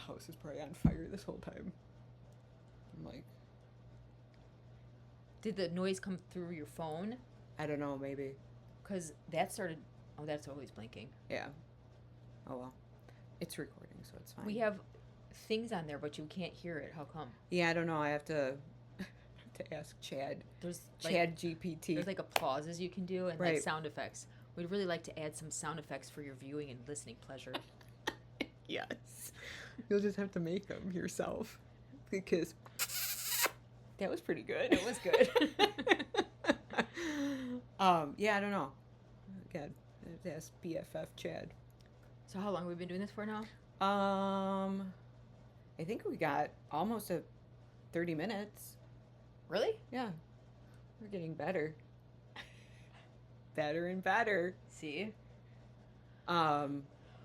house is probably on fire this whole time. I'm like, Did the noise come through your phone? I don't know, maybe. Because that started... Oh, that's always blinking. Yeah. Oh, well. It's recording, so it's fine. We have things on there, but you can't hear it. How come? Yeah, I don't know. I have to ask Chad. There's Chad GPT. There's like applauses you can do and Right. like sound effects. We'd really like to add some sound effects for your viewing and listening pleasure. Yes. You'll just have to make them yourself. Because that was pretty good. It was good. Yeah, I don't know. Again, I have to ask BFF Chad. So how long have we been doing this for now? I think we got almost 30 minutes. Really? Yeah. We're getting better. Better and better. See? Oh,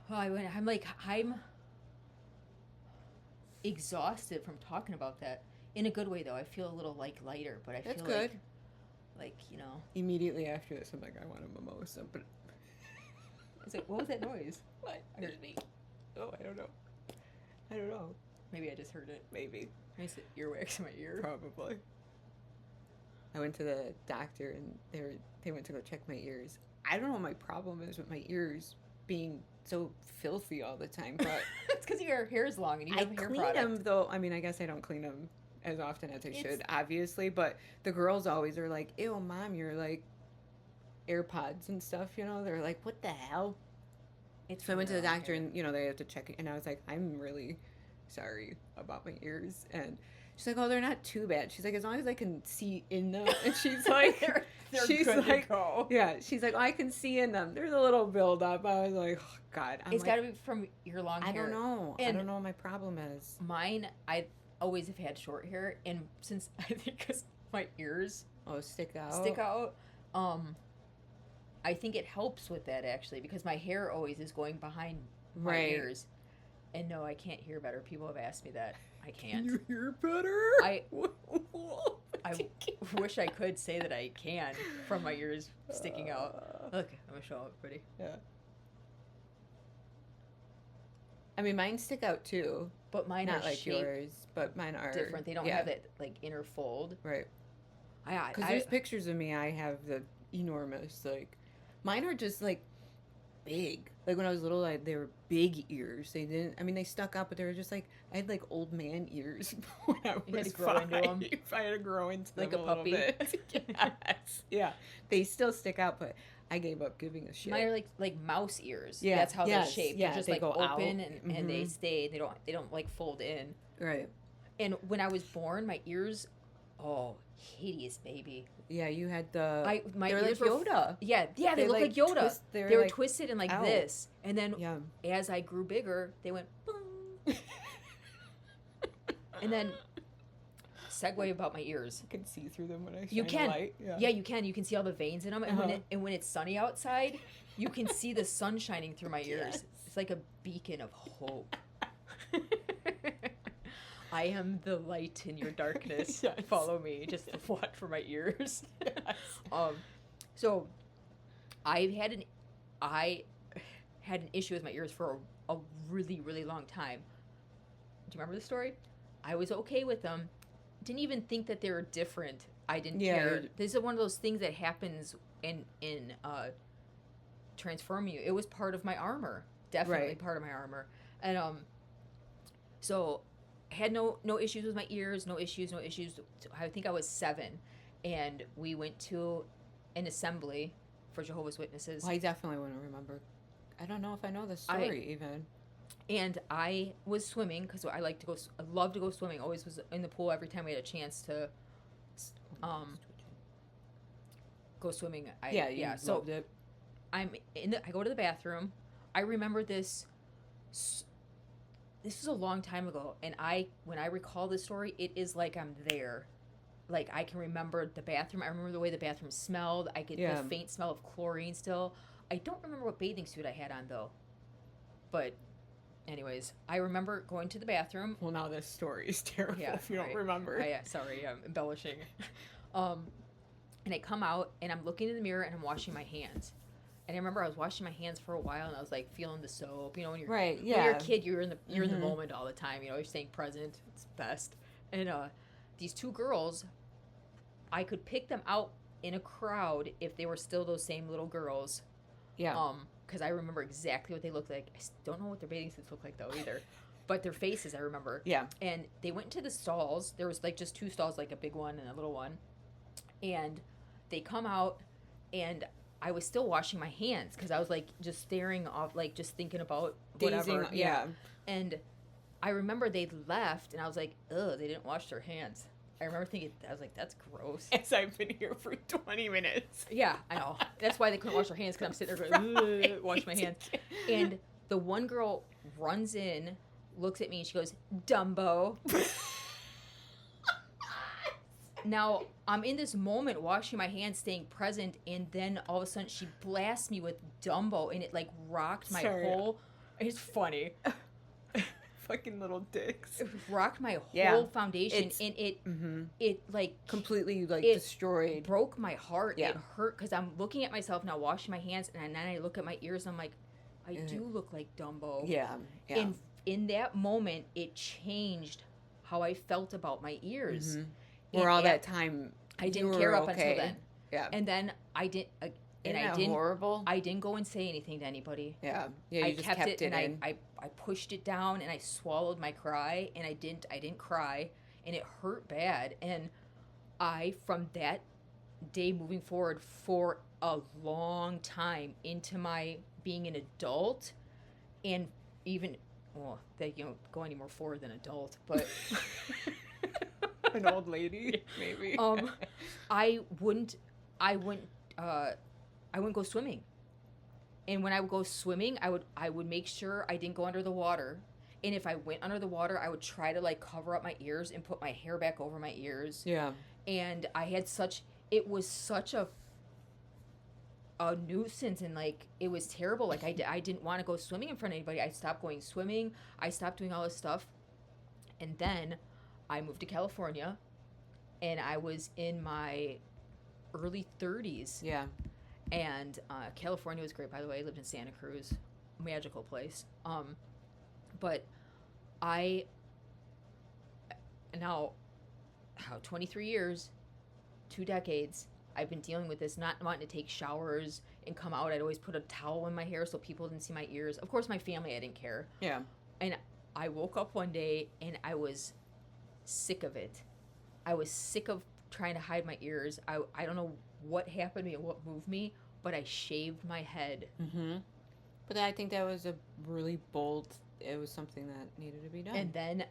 I'm exhausted from talking about that. In a good way, though. I feel a little like lighter, but I That's feel good. like, you know. Immediately after this, I'm like, I want a mimosa, but It's like, what was that noise? what? There's me. Oh, I don't know. Maybe I just heard it. Maybe. I used to earwax in my ear. Probably. I went to the doctor and they went to go check my ears. I don't know what my problem is with my ears being so filthy all the time, but It's because your hair is long and you I have a hair clean product. them though. I mean, I guess I don't clean them as often as I should, obviously, but the girls always are like, ew, mom, you're like AirPods and stuff, you know? They're like, what the hell? So I went to the doctor and, you know, they have to check it. And I was like, I'm really sorry about my ears. And she's like, oh, they're not too bad. She's like, as long as I can see in them. And she's like, they're she's good like, to go. yeah, she's like, oh, I can see in them. There's a little buildup. I was like, oh, God. It's got to be from your long hair. I don't know. And I don't know what my problem is. Mine, I always have had short hair. And since, I think because my ears Oh, stick out, I think it helps with that, actually, because my hair always is going behind my ears. And no, I can't hear better. People have asked me that. I can't. Can you hear better? I wish I could say that I can from my ears sticking out. Look, I'm going to show everybody. Yeah. I mean, mine stick out too. But mine Not are like shaped yours, but mine are different. They don't have that, like, inner fold. Right. Because I there's pictures of me, I have the enormous, like, mine are just, like, big. Like, when I was little, they were big ears. They didn't, I mean, they stuck out, but they were just, like, I had, like, old man ears when I was You had to grow into them? I had to grow into them Like a little puppy? bit. Yes. Yeah. They still stick out, but I gave up giving a shit. Mine are like mouse ears. Yeah. That's how Yes. they're shaped. Yeah, They're just they like go open out. and they stay. They don't like fold in. Right. And when I was born, my ears, hideous, baby. Yeah, you had the... My they were ears like Yoda. They look like Yoda. They were like, twisted and like out. this. And then Yeah. as I grew bigger, they went boom. And then segue about my ears. I can see through them when I shine You can. a light. Yeah, you can. You can see all the veins in them. And when it's sunny outside, you can see the sun shining through my ears. Yes. It's like a beacon of hope. I am the light in your darkness. Yes. Follow me. Just watch for my ears. Yes. So I had an issue with my ears for a really, really long time. Do you remember the story? I was okay with them. Didn't even think that they were different. I didn't care. This is one of those things that happens in transforming you. It was part of my armor. Definitely part of my armor. And so I had no issues with my ears, no issues. I think I was 7, and we went to an assembly for Jehovah's Witnesses. Well, I definitely wouldn't remember. I don't know if I know the story even. And I was swimming because I love to go swimming. Always was in the pool every time we had a chance to go swimming. So loved it. I go to the bathroom. I remember this. This was a long time ago, and when I recall this story, it is like I'm there. Like, I can remember the bathroom. I remember the way the bathroom smelled. I get the faint smell of chlorine still. I don't remember what bathing suit I had on, though. But anyways, I remember going to the bathroom. Well, now this story is terrible if you don't remember. Sorry, I'm embellishing. And I come out, and I'm looking in the mirror, and I'm washing my hands. And I remember I was washing my hands for a while, and I was like feeling the soap. You know, when you're Right. when Yeah. you're a kid, you're in the moment all the time. You know, you're staying present. It's best. And these two girls, I could pick them out in a crowd if they were still those same little girls. Yeah. Because I remember exactly what they looked like. I don't know what their bathing suits look like though either, but their faces I remember. Yeah. And they went into the stalls. There was like just two stalls, like a big one and a little one. And they come out, and I was still washing my hands because I was like just staring off, like just thinking about whatever. Yeah. And I remember they left, and I was like, ugh, they didn't wash their hands. I remember thinking, I was like, that's gross. As I've been here for 20 minutes. Yeah, I know. That's why they couldn't wash their hands, because I'm sitting there going, right. Wash my hands. And the one girl runs in, looks at me, and she goes, Dumbo. Now, I'm in this moment washing my hands, staying present, and then all of a sudden she blasts me with Dumbo, and it like rocked my whole... It's funny. Fucking little dicks. It rocked my whole foundation, and it like completely like it destroyed. Broke my heart. Yeah. It hurt because I'm looking at myself now, washing my hands, and then I look at my ears, and I'm like, I do look like Dumbo. Yeah. And in that moment, it changed how I felt about my ears. Where all that time I didn't care up okay. until then. Yeah. And then I didn't. And Isn't I that didn't. horrible? I didn't go and say anything to anybody. Yeah. Yeah. You I just kept it, and in. I pushed it down, and I swallowed my cry, and I didn't cry, and it hurt bad. And I, from that day moving forward for a long time into my being an adult, and even that go any more forward than adult, but an old lady maybe. I wouldn't go swimming. And when I would go swimming, I would make sure I didn't go under the water. And if I went under the water, I would try to like cover up my ears and put my hair back over my ears. Yeah. And it was such a nuisance, and like it was terrible. Like I didn't want to go swimming in front of anybody. I stopped going swimming. I stopped doing all this stuff. And then I moved to California, and I was in my early 30s. Yeah. And California was great, by the way. I lived in Santa Cruz, magical place. But I now, 23 years, 2 decades, I've been dealing with this, not wanting to take showers and come out. I'd always put a towel in my hair so people didn't see my ears. Of course, my family, I didn't care. Yeah. And I woke up one day, and I was sick of it. I was sick of trying to hide my ears. I don't know what happened to me and what moved me, but I shaved my head. But I think that was a really bold, it was something that needed to be done. And then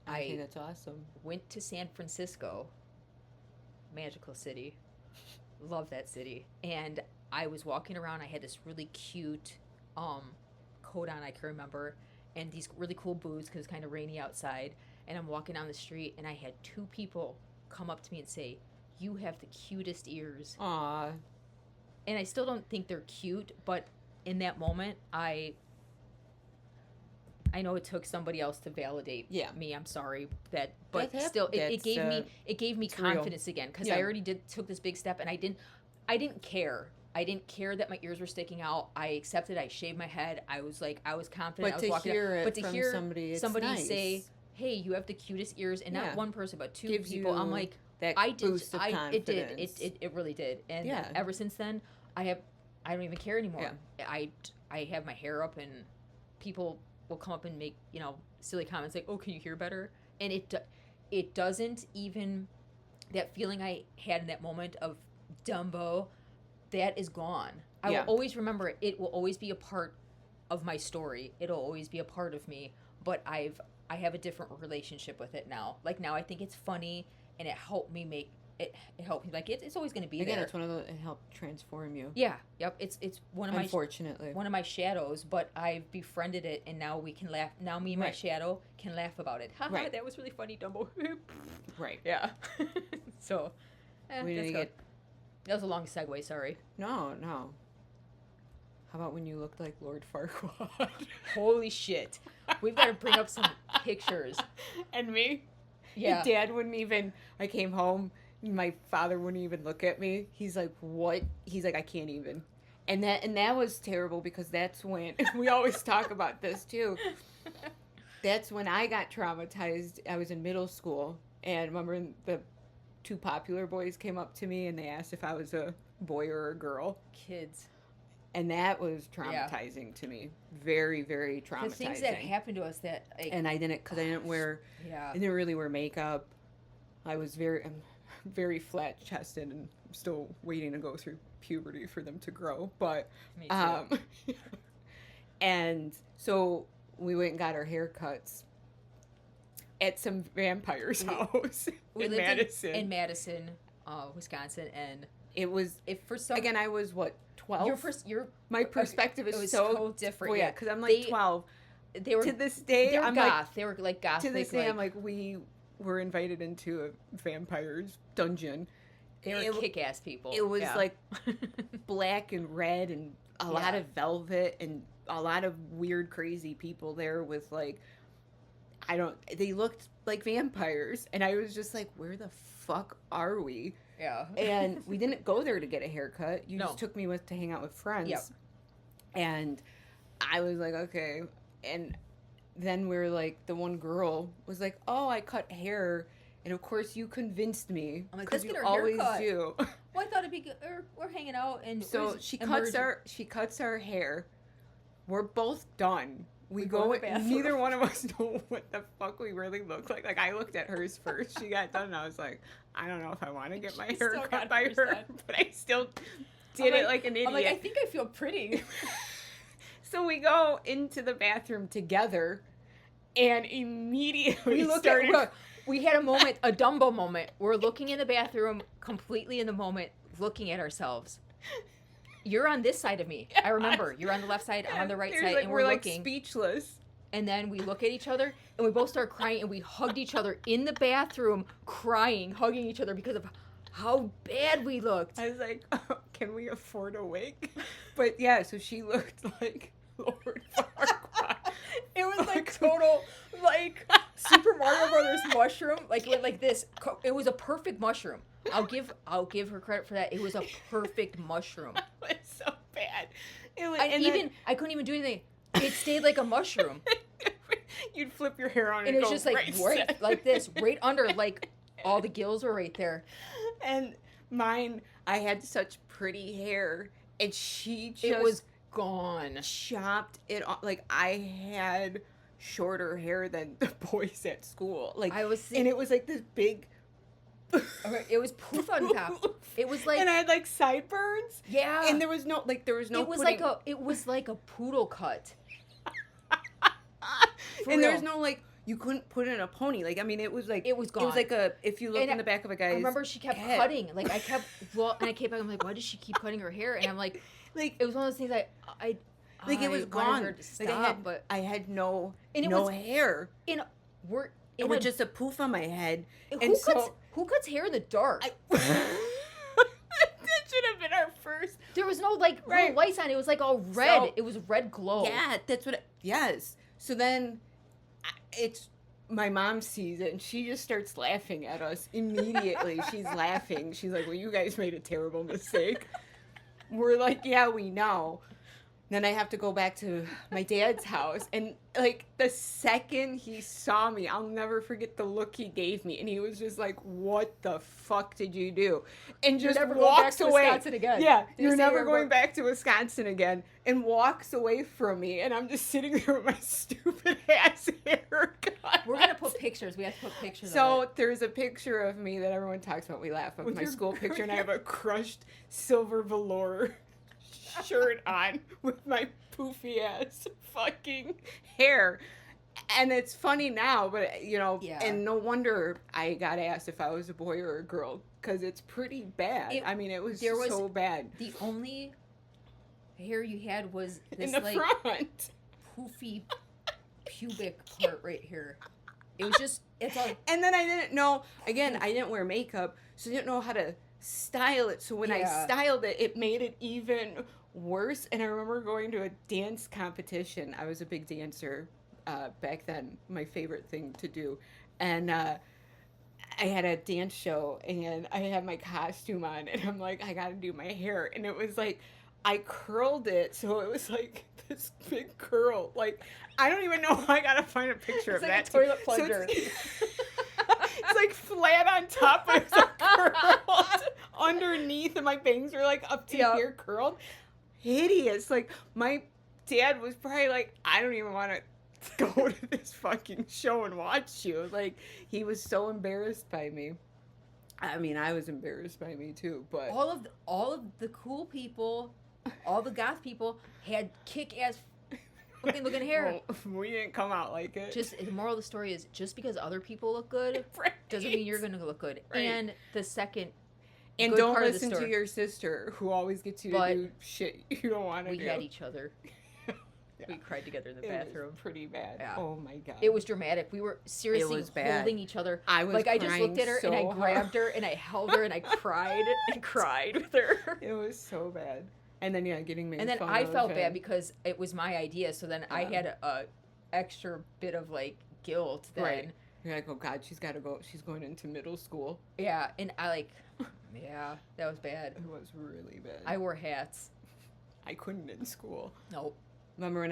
I think that's awesome. Went to San Francisco, magical city. Love that city. And I was walking around. I had this really cute coat on, I can remember, and these really cool boots because it's kind of rainy outside. And I'm walking down the street, and I had 2 people come up to me and say, "You have the cutest ears." Aww. And I still don't think they're cute, but in that moment, I know it took somebody else to validate me. I'm sorry but still, it gave me confidence again, because I already took this big step, and I didn't care. I didn't care that my ears were sticking out. I accepted. I shaved my head. I was confident. But I was walking but to hear somebody nice. Say, "Hey, you have the cutest ears," and not one person, but 2 Gives people. I'm like, that boost of confidence. It really did. And ever since then, I don't even care anymore. Yeah. I have my hair up, and people will come up and make silly comments like, "Oh, can you hear better?" And it doesn't even, that feeling I had in that moment of Dumbo, that is gone. I will always remember it. It will always be a part of my story. It'll always be a part of me. But I have a different relationship with it now. Like now, I think it's funny, and it helped me make it. It helped me. Like it's always going to be there. Again, it's one of those. It helped transform you. Yeah. Yep. It's one of unfortunately one of my shadows. But I've befriended it, and now we can laugh. Now me and my shadow can laugh about it. Haha, that was really funny, Dumbo. Right. Yeah. So. We need to get. That was a long segue. Sorry. No. How about when you looked like Lord Farquaad? Holy shit. We've got to bring up some pictures. And me? Yeah. Your dad wouldn't even... I came home, my father wouldn't even look at me. He's like, what? He's like, I can't even. And that was terrible because that's when we always talk about this too. That's when I got traumatized. I was in middle school, and remember the two popular boys came up to me and they asked if I was a boy or a girl. Kids. And that was traumatizing to me. Very, very traumatizing. The things that happened to us that... and I didn't really wear makeup. I'm very flat chested and I'm still waiting to go through puberty for them to grow. But, me too. And so we went and got our haircuts at some vampire's house in Madison. In Madison, Wisconsin, and it was... Again, I was, 12? My perspective is so different. Well, yeah, because I'm like 12. They were... To this day, I'm goth. Like... They were like goth. To this day, I'm like, we were invited into a vampire's dungeon. They were kick-ass people. It was like black and red and a lot of velvet and a lot of weird, crazy people there with like... They looked like vampires. And I was just like, where the fuck are we? Yeah. And we didn't go there to get a haircut. You just took me to hang out with friends. Yep. And I was like, okay. And then we're like, the one girl was like, oh, I cut hair. And of course you convinced me. I'm like, let's get her always haircut. Do. Well, I thought it'd be good. We're hanging out and so she cuts our hair. We're both done. We go. Neither one of us know what the fuck we really look like. Like I looked at hers first. She got done, and I was like, I don't know if I want to get my hair cut by her, but I still did it like an idiot. I'm like, I think I feel pretty. So we go into the bathroom together, and immediately we had a moment, a Dumbo moment. We're looking in the bathroom, completely in the moment, looking at ourselves. You're on this side of me. I remember. You're on the left side. I'm on the right side. Like, and we're like looking. Speechless. And then we look at each other, and we both start crying, and we hugged each other in the bathroom, crying, hugging each other because of how bad we looked. I was like, oh, can we afford a wig? But yeah, so she looked like Lord Farquaad. It was like total, like, Super Mario Brothers mushroom. Like, it went like this. It was a perfect mushroom. I'll give her credit for that. It was a perfect mushroom. It was so bad. It was, I couldn't even do anything. It stayed like a mushroom. You'd flip your hair on and it was just like right like this, right under, like all the gills were right there. And mine, I had such pretty hair, and she just it was gone. Chopped it off. Like I had shorter hair than the boys at school. Like and it was like this big. Okay, it was poof on top. It was like, and I had like sideburns. Yeah, and there was no. It was like a poodle cut. And there's no like you couldn't put it in a pony. Like I mean, it was like it was gone. It was like if you look in the back of a guy's. I remember she kept cutting. Like I kept and I came back. I'm like, why does she keep cutting her hair? And I'm like it was one of those things I like it was gone. Her to stop, but I had no hair. It was just a poof on my head. Who cuts hair in the dark? That should have been our first. There was no real lights on. It was like all red. So, it was red glow. Yeah, that's what. Yes. So then, my mom sees it and she just starts laughing at us immediately. She's laughing. She's like, "Well, you guys made a terrible mistake." We're like, "Yeah, we know." Then I have to go back to my dad's house. And, like, the second he saw me, I'll never forget the look he gave me. And he was just like, what the fuck did you do? And just walks away. Wisconsin again. Yeah, you're never going back to Wisconsin again. And walks away from me. And I'm just sitting there with my stupid ass haircut. We're going to put pictures. We have to put pictures So there's a picture of me that everyone talks about. We laugh at my school picture. And I have a crushed silver velour shirt on with my poofy ass fucking hair. And it's funny now, but and no wonder I got asked if I was a boy or a girl, because it's pretty bad. It was so bad. The only hair you had was this in the front poofy pubic part right here. It was just and then I didn't know, again, I didn't wear makeup, so I didn't know how to style it. So when I styled it, it made it even worse. And I remember going to a dance competition. I was a big dancer back then, my favorite thing to do. And I had a dance show and I had my costume on and I'm like, I gotta do my hair. And it was like I curled it so it was like this big curl. Like, I don't even know. I gotta find a picture It's of like that. a toilet So plunger. it's like flat on top, but it's like curled underneath, and my bangs are like up to here, curled. Hideous. Like, my dad was probably like, I don't even want to go to this fucking show and watch you. Like, he was so embarrassed by me. I mean, I was embarrassed by me too, but all of the cool people, all the goth people had kick-ass fucking looking hair. Well, we didn't come out like it. Just the moral of the story is, just because other people look good right. doesn't mean you're going to look good. Right. And the second and good don't part listen of the story, to your sister who always gets you to do shit you don't want to do. We had each other. Yeah. We cried together in the bathroom. Was pretty bad. Yeah. Oh my god. It was dramatic. We were seriously holding each other. I was like, I just looked at her and I grabbed her and I held her and I cried and cried with her. It was so bad. And then getting made fun of. And then I felt bad because it was my idea. So then I had a extra bit of like guilt then. Right. You're like, oh god, she's got to go. She's going into middle school. Yeah, and I like, yeah, that was bad. It was really bad. I wore hats. I couldn't in school. Nope. Remember when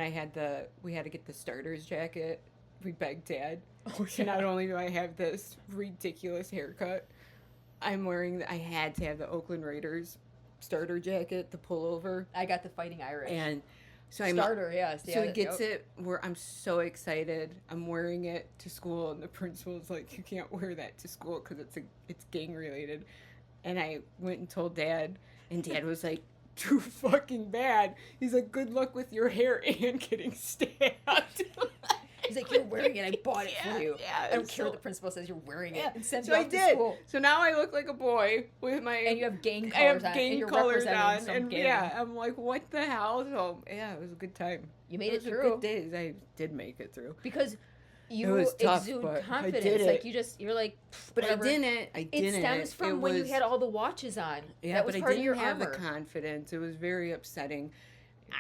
we had to get the starter's jacket? We begged Dad. Oh, yeah. So not only do I have this ridiculous haircut, I had to have the Oakland Raiders starter jacket, the pullover. I got the Fighting Irish. And so yes. So he gets it. I'm so excited. I'm wearing it to school, and the principal's like, "You can't wear that to school because it's gang related." And I went and told Dad, and Dad was like, "Too fucking bad." He's like, "Good luck with your hair and getting stabbed." He's like, "You're wearing it. I bought it for you. Yeah, I don't care what the principal says. You're wearing it." And send so you I off did. to school. So now I look like a boy with my. And you have gang colors I have on. gang and you're colors representing on, some and gang. I'm like, what the hell? So yeah, it was a good time. You made it through. Good days. I did make it through because you exude confidence. I did like it. you're like, but whatever. I didn't. It stems from when you had all the watches on. Yeah, that was but part I didn't of your have armor. the confidence. It was very upsetting.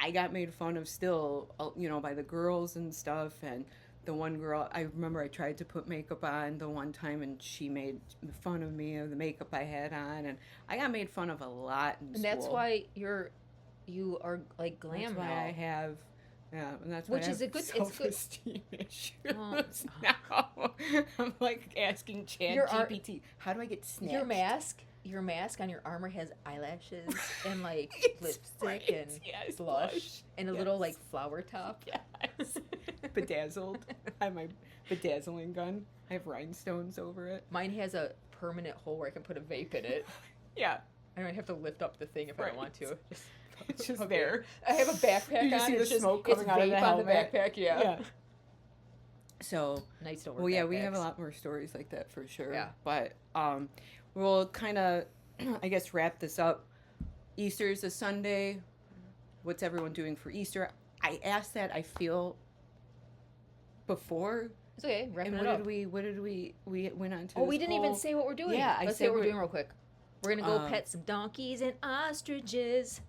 I got made fun of still, by the girls and stuff. And the one girl, I remember I tried to put makeup on the one time, and she made fun of me of the makeup I had on, and I got made fun of a lot in school. That's why you are like glam that's why now. I have. Yeah, and that's which why is I have self-esteem issues. Well, now I'm like asking ChatGPT, how do I get snatched? Your mask on your armor has eyelashes and like lipstick right. and blush and a little like flower top. Yes. Bedazzled. I have my bedazzling gun. I have rhinestones over it. Mine has a permanent hole where I can put a vape in it. Yeah. I don't have to lift up the thing if I don't want to. It's just there. I have a backpack you just on. See the smoke coming out of the helmet. The backpack. Yeah. So nice to work. Well, yeah, we have a lot more stories like that for sure. Yeah. But we'll kind of, I guess, wrap this up. Easter's a Sunday. What's everyone doing for Easter? I asked that. I feel before. It's okay. Wrapping it up. What did we went on to? Oh, we didn't even say what we're doing. Yeah, let's say what we're doing real quick. We're gonna go pet some donkeys and ostriches.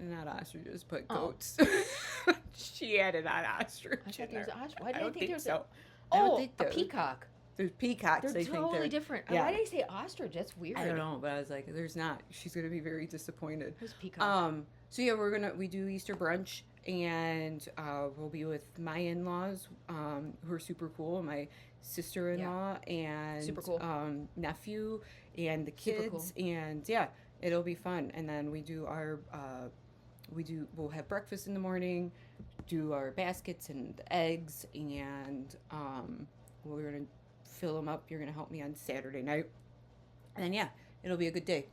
Not ostriches, but goats. She added on ostrich. I thought there was ostrich. Why did I think there was so? a peacock. There's peacocks. They're totally different. Yeah. Why did I say ostrich? That's weird. I don't know, but I was like, there's not. She's gonna be very disappointed. There's peacock. So yeah, we do Easter brunch, and we'll be with my in-laws, who are super cool. My sister-in-law and super cool. Nephew and the kids, and yeah, it'll be fun. And then we do our we'll have breakfast in the morning, do our baskets and eggs, and we're gonna fill them up. You're gonna help me on Saturday night, and then yeah, it'll be a good day.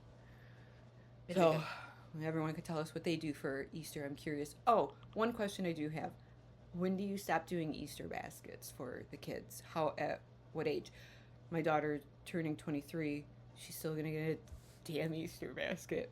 So everyone could tell us what they do for Easter. I'm curious. Oh, one question I do have: when do you stop doing Easter baskets for the kids? At what age? My daughter turning 23. She's still gonna get a damn Easter basket.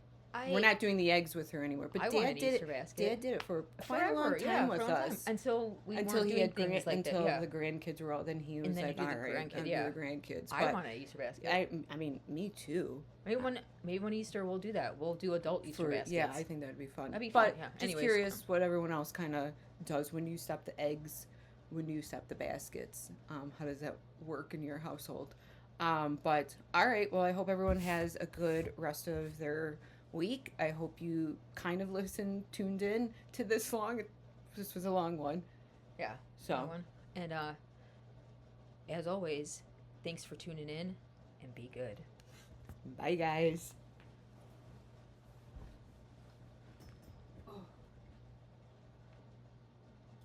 We're not doing the eggs with her anymore, but Dad did it. Dad did it for quite a long time with us until he had the grandkids were all. Then he was like, "All right, the grandkids." I want an Easter basket. I mean, me too. Maybe one Easter we'll do that. We'll do adult Easter baskets. Yeah, I think that'd be fun. That'd be fun. But just curious what everyone else kind of does when you stop the eggs, when you stop the baskets. How does that work in your household? But all right. Well, I hope everyone has a good rest of their week. I hope you kind of tuned in to this long. This was a long one. Yeah. So. And as always, thanks for tuning in and be good. Bye, guys.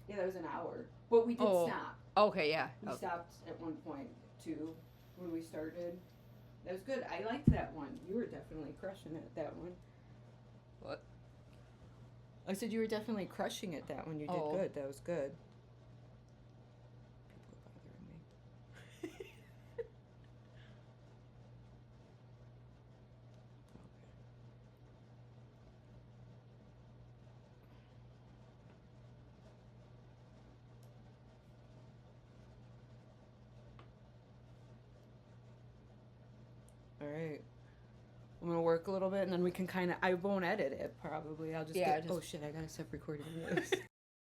Yeah, that was an hour. But we did stop. Okay, yeah. We stopped at one point, too, when we started. That was good. I liked that one. You were definitely crushing it, that one. What? I said you were definitely crushing it, that one. You did good. That was good. People are bothering me. All right. I'm going to work a little bit, and then we can kind of... I won't edit it, probably. I'll just oh, shit, I got to stop recording this.